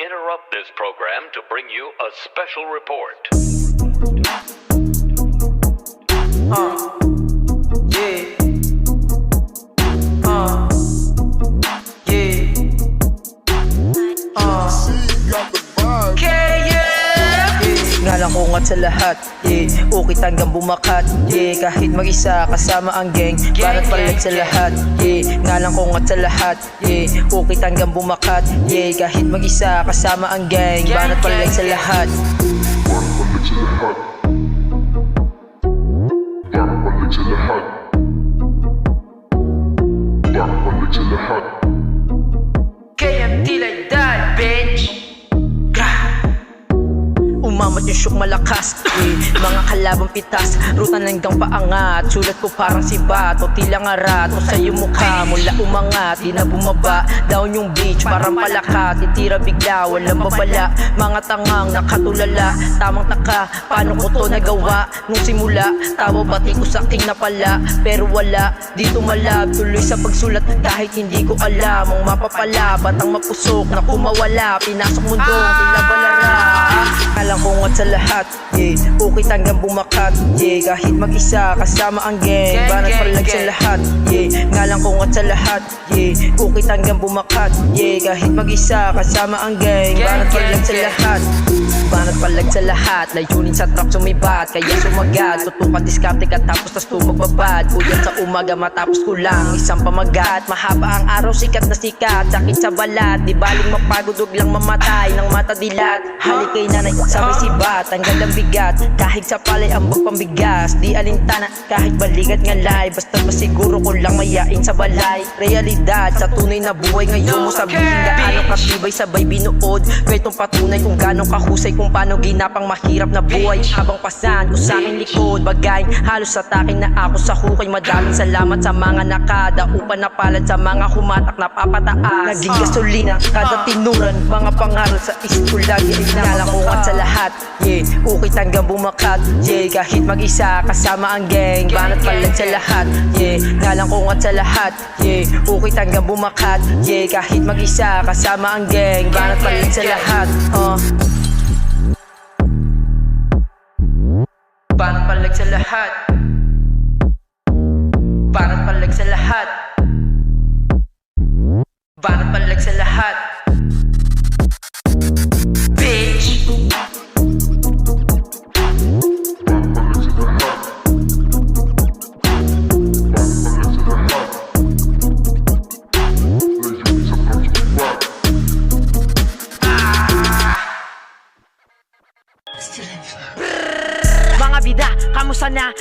interrupt this program to bring you a special report. Ngalan ko nga sa lahat, ukit hanggang bumakat, kahit mag-isa kasama ang gang, barat palag sa lahat, ngalan ko nga sa lahat, ukit hanggang bumakat, kahit mag-isa kasama ang gang, barat palag sa lahat. Barat sa lahat. KMT like that, bitch. Umamat yung syok malakas, mga kalabang pitas, ruta hanggang paangat, sulat ko parang si Bato, tila ngarat, o sa'yo mukha, mula umangat, di na bumaba, down yung beach, parang palakat, titira bigla, walang babala, mga tangang nakatulala, tamang taka, paano ko to nagawa, nung simula, tawa pati ko sa aking napala, pero wala, dito malab, tuloy sa pagsulat, kahit hindi ko alam, ang mapapala, batang mapusok, na kumawala, pinasok mundong, tila balara. Alam ko nga sa lahat, ukit hanggang bumakat, kahit mag-isa kasama ang gang, banat palag sa lahat, ngalan ko nga sa lahat, ukit hanggang bumakat, kahit mag-isa kasama ang gang, banat palag sa lahat. Banat palag sa lahat, layunin sa trap sumibat, kaya sumagat, tutukan diskarte ka tapos tas tumagbabad, puyat sa umaga matapos ko lang isang pamagat, mahaba ang araw sikat na sikat, sakit sa balat, di baling mapagod huwag lang mamatay ng mata dilat, halik kay nanay sabay sibat, tanggal ang bigat, kahit sa palay ang pambigas, di alintana kahit balikat ngalay, basta masiguro ko lang mayain sa balay, realidad sa tunay na buhay ngayon mo sabihin gaano katibay sabay binuod, kwentong patunay kung gaano kahusay kung paano ginapang mahirap na buhay habang pasan ko sa aking likod bagay halos sa takin na ako sa hukay, madaling salamat sa mga nakadaupan na palad sa mga humatak na papataas, naging gasolina kada tinuran, mga pangaral sa isip ko lagi inala ko at sa lahat, ukit hanggang bumakat, kahit mag-isa kasama ang gang, banat palag sa lahat, ngalan ko at sa lahat, ukit hanggang bumakat, kahit mag-isa kasama ang gang, banat palag sa lahat. Banat palag sa lahat, banat palag sa lahat, banat palag sa lahat, bitch. Mga bida, kamusta na?